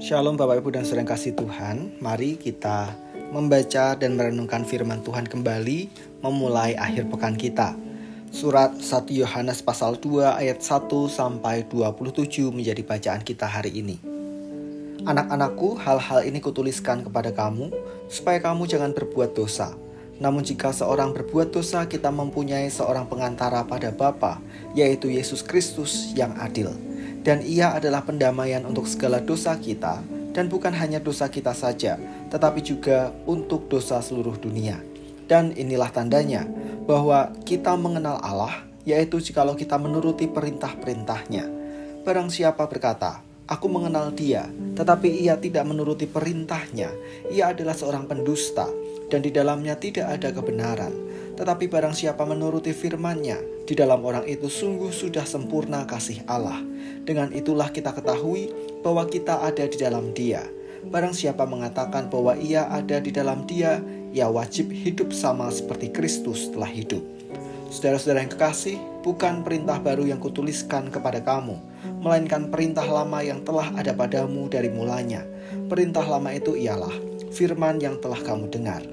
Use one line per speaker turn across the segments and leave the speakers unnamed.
Shalom Bapak Ibu dan Saudara yang kasih Tuhan. Mari kita membaca dan merenungkan firman Tuhan kembali memulai akhir pekan kita. Surat 1 Yohanes pasal 2 ayat 1 sampai 27 menjadi bacaan kita hari ini. Anak-anakku, hal-hal ini kutuliskan kepada kamu supaya kamu jangan berbuat dosa. Namun jika seorang berbuat dosa, kita mempunyai seorang pengantara pada Bapa, yaitu Yesus Kristus yang adil. Dan ia adalah pendamaian untuk segala dosa kita, dan bukan hanya dosa kita saja, tetapi juga untuk dosa seluruh dunia. Dan inilah tandanya bahwa kita mengenal Allah, yaitu jikalau kita menuruti perintah-perintahnya. Barang siapa berkata, "Aku mengenal Dia," tetapi ia tidak menuruti perintahnya, ia adalah seorang pendusta, dan di dalamnya tidak ada kebenaran. Tetapi barang siapa menuruti firman-Nya, di dalam orang itu sungguh sudah sempurna kasih Allah. Dengan itulah kita ketahui bahwa kita ada di dalam Dia. Barang siapa mengatakan bahwa ia ada di dalam Dia, ia wajib hidup sama seperti Kristus telah hidup. Saudara-saudara yang kekasih, bukan perintah baru yang kutuliskan kepada kamu, melainkan perintah lama yang telah ada padamu dari mulanya. Perintah lama itu ialah firman yang telah kamu dengar.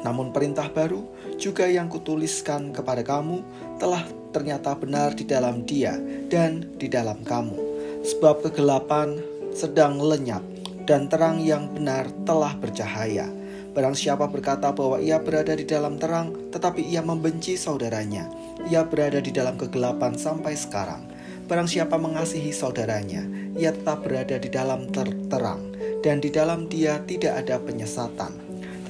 Namun perintah baru juga yang kutuliskan kepada kamu telah ternyata benar di dalam Dia dan di dalam kamu. Sebab kegelapan sedang lenyap dan terang yang benar telah bercahaya. Barang siapa berkata bahwa ia berada di dalam terang, tetapi ia membenci saudaranya, ia berada di dalam kegelapan sampai sekarang. Barang siapa mengasihi saudaranya, ia tetap berada di dalam terang, dan di dalam Dia tidak ada penyesatan.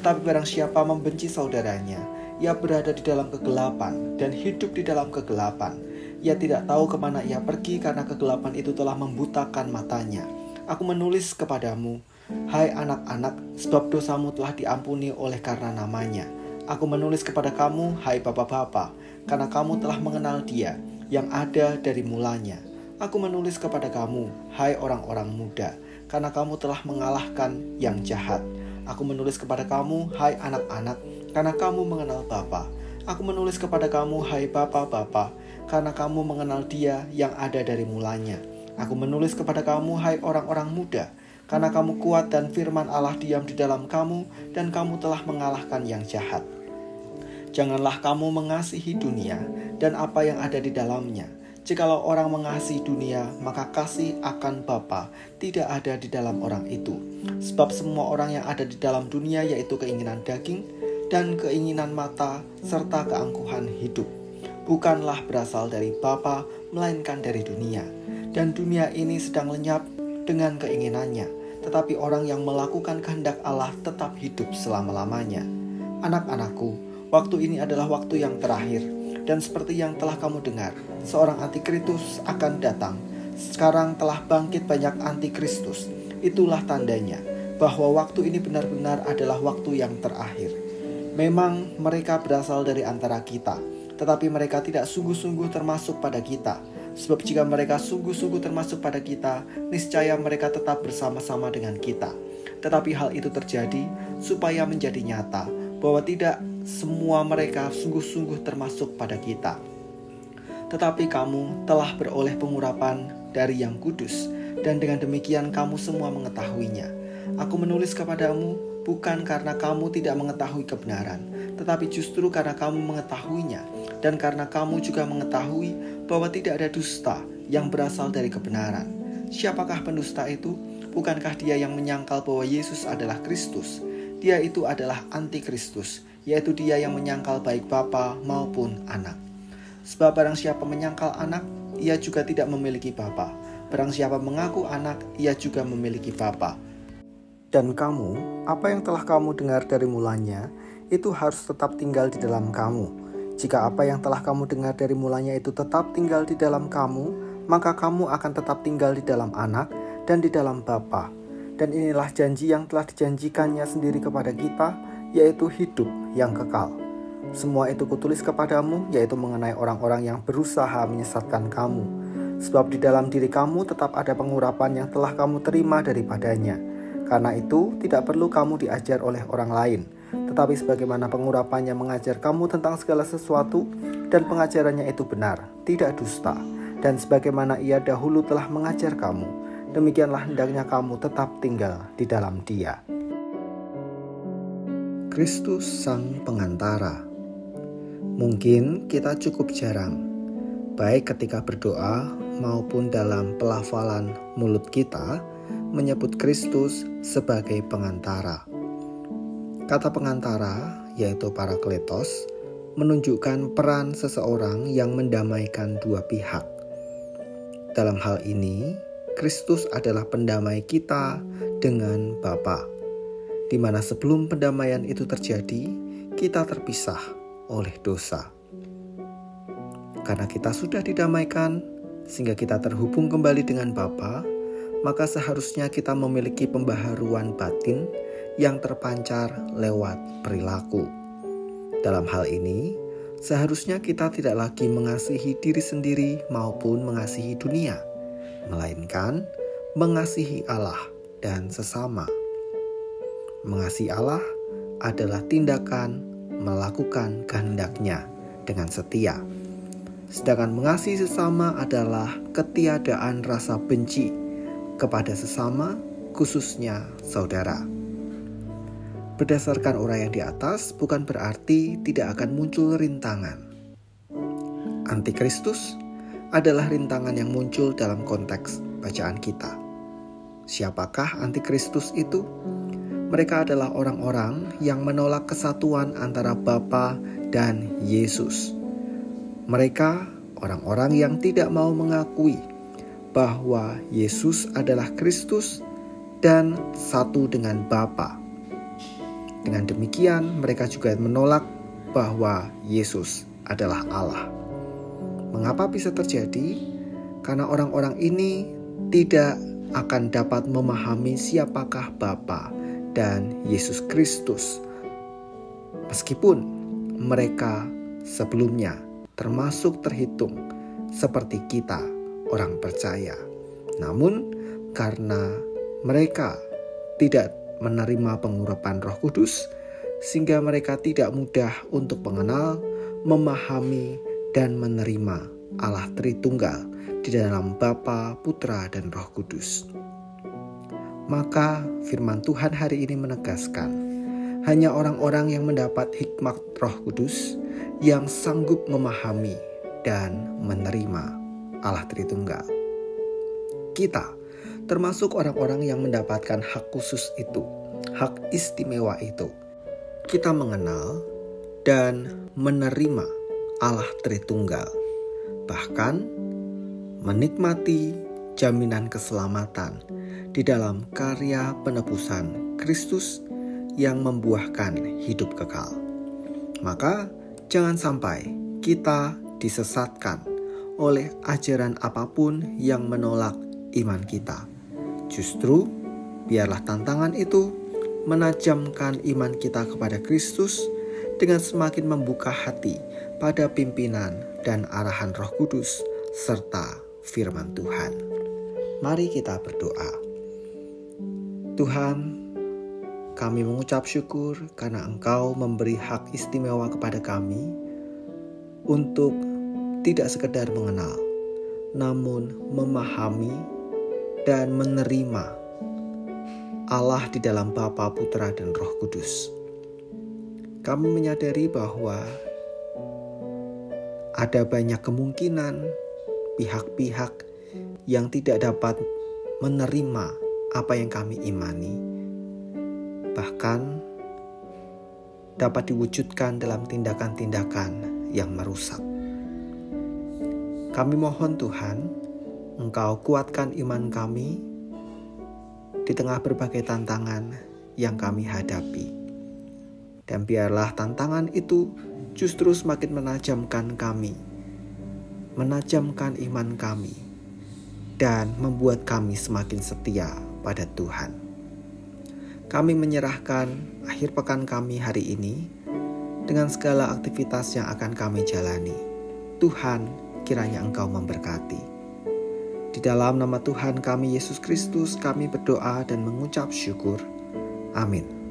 Tetapi barang siapa membenci saudaranya, ia berada di dalam kegelapan dan hidup di dalam kegelapan. Ia tidak tahu kemana ia pergi karena kegelapan itu telah membutakan matanya. Aku menulis kepadamu, hai anak-anak, sebab dosamu telah diampuni oleh karena namanya. Aku menulis kepada kamu, hai bapak-bapak, karena kamu telah mengenal Dia yang ada dari mulanya. Aku menulis kepada kamu, hai orang-orang muda, karena kamu telah mengalahkan yang jahat. Aku menulis kepada kamu, hai anak-anak, karena kamu mengenal Bapa. Aku menulis kepada kamu, hai bapak-bapak, karena kamu mengenal Dia yang ada dari mulanya. Aku menulis kepada kamu, hai orang-orang muda, karena kamu kuat dan firman Allah diam di dalam kamu, dan kamu telah mengalahkan yang jahat. Janganlah kamu mengasihi dunia dan apa yang ada di dalamnya. Jikalau orang mengasihi dunia, maka kasih akan Bapa tidak ada di dalam orang itu. Sebab semua orang yang ada di dalam dunia, yaitu keinginan daging dan keinginan mata, serta keangkuhan hidup, bukanlah berasal dari Bapa, melainkan dari dunia. Dan dunia ini sedang lenyap dengan keinginannya, tetapi orang yang melakukan kehendak Allah tetap hidup selama-lamanya. Anak-anakku, waktu ini adalah waktu yang terakhir. Dan seperti yang telah kamu dengar, seorang antikristus akan datang. Sekarang telah bangkit banyak antikristus. Itulah tandanya bahwa waktu ini benar-benar adalah waktu yang terakhir. Memang mereka berasal dari antara kita, tetapi mereka tidak sungguh-sungguh termasuk pada kita. Sebab jika mereka sungguh-sungguh termasuk pada kita, niscaya mereka tetap bersama-sama dengan kita. Tetapi hal itu terjadi supaya menjadi nyata bahwa tidak semua mereka sungguh-sungguh termasuk pada kita. Tetapi kamu telah beroleh pengurapan dari Yang Kudus, dan dengan demikian kamu semua mengetahuinya. Aku menulis kepadamu bukan karena kamu tidak mengetahui kebenaran, tetapi justru karena kamu mengetahuinya, dan karena kamu juga mengetahui bahwa tidak ada dusta yang berasal dari kebenaran. Siapakah pendusta itu? Bukankah dia yang menyangkal bahwa Yesus adalah Kristus? Dia itu adalah antikristus, yaitu dia yang menyangkal baik Bapa maupun Anak. Sebab barang siapa menyangkal Anak, ia juga tidak memiliki Bapa. Barang siapa mengaku Anak, ia juga memiliki Bapa. Dan kamu, apa yang telah kamu dengar dari mulanya, itu harus tetap tinggal di dalam kamu. Jika apa yang telah kamu dengar dari mulanya itu tetap tinggal di dalam kamu, maka kamu akan tetap tinggal di dalam Anak dan di dalam Bapa. Dan inilah janji yang telah dijanjikannya sendiri kepada kita, yaitu hidup yang kekal. Semua itu kutulis kepadamu, yaitu mengenai orang-orang yang berusaha menyesatkan kamu. Sebab di dalam diri kamu tetap ada pengurapan yang telah kamu terima daripadanya. Karena itu tidak perlu kamu diajar oleh orang lain, tetapi sebagaimana pengurapannya mengajar kamu tentang segala sesuatu, dan pengajarannya itu benar, tidak dusta. Dan sebagaimana ia dahulu telah mengajar kamu, demikianlah hendaknya kamu tetap tinggal di dalam Dia. Kristus Sang Pengantara. Mungkin kita cukup jarang, baik ketika berdoa maupun dalam pelafalan mulut kita, menyebut Kristus sebagai pengantara. Kata pengantara, yaitu parakletos, menunjukkan peran seseorang yang mendamaikan dua pihak. Dalam hal ini, Kristus adalah pendamai kita dengan Bapa, di mana sebelum pendamaian itu terjadi, kita terpisah oleh dosa. Karena kita sudah didamaikan, sehingga kita terhubung kembali dengan Bapa, maka seharusnya kita memiliki pembaharuan batin yang terpancar lewat perilaku. Dalam hal ini, seharusnya kita tidak lagi mengasihi diri sendiri maupun mengasihi dunia, melainkan mengasihi Allah dan sesama. Mengasihi Allah adalah tindakan melakukan kehendak-Nya dengan setia. Sedangkan mengasihi sesama adalah ketiadaan rasa benci kepada sesama, khususnya saudara. Berdasarkan uraian di atas, bukan berarti tidak akan muncul rintangan. Antikristus adalah rintangan yang muncul dalam konteks bacaan kita. Siapakah antikristus itu? Mereka adalah orang-orang yang menolak kesatuan antara Bapa dan Yesus. Mereka orang-orang yang tidak mau mengakui bahwa Yesus adalah Kristus dan satu dengan Bapa. Dengan demikian, mereka juga menolak bahwa Yesus adalah Allah. Mengapa bisa terjadi? Karena orang-orang ini tidak akan dapat memahami siapakah Bapa dan Yesus Kristus. Meskipun mereka sebelumnya termasuk terhitung seperti kita, orang percaya. Namun, karena mereka tidak menerima pengurapan Roh Kudus, sehingga mereka tidak mudah untuk mengenal, memahami, dan menerima Allah Tritunggal di dalam Bapa, Putra, dan Roh Kudus. Maka firman Tuhan hari ini menegaskan, hanya orang-orang yang mendapat hikmat Roh Kudus yang sanggup memahami dan menerima Allah Tritunggal. Kita termasuk orang-orang yang mendapatkan hak khusus itu, hak istimewa itu. Kita mengenal dan menerima Allah Tritunggal, bahkan menikmati jaminan keselamatan di dalam karya penebusan Kristus yang membuahkan hidup kekal. Maka jangan sampai kita disesatkan oleh ajaran apapun yang menolak iman kita. Justru, biarlah tantangan itu menajamkan iman kita kepada Kristus dengan semakin membuka hati pada pimpinan dan arahan Roh Kudus serta firman Tuhan. Mari kita berdoa. Tuhan, kami mengucap syukur karena Engkau memberi hak istimewa kepada kami untuk tidak sekedar mengenal, namun memahami dan menerima Allah di dalam Bapa, Putra, dan Roh Kudus. Kami menyadari bahwa ada banyak kemungkinan pihak-pihak yang tidak dapat menerima apa yang kami imani, bahkan dapat diwujudkan dalam tindakan-tindakan yang merusak. Kami mohon Tuhan, Engkau kuatkan iman kami di tengah berbagai tantangan yang kami hadapi. Dan biarlah tantangan itu justru semakin menajamkan kami, menajamkan iman kami, dan membuat kami semakin setia pada Tuhan. Kami menyerahkan akhir pekan kami hari ini dengan segala aktivitas yang akan kami jalani. Tuhan, kiranya Engkau memberkati. Di dalam nama Tuhan kami Yesus Kristus, kami berdoa dan mengucap syukur. Amin.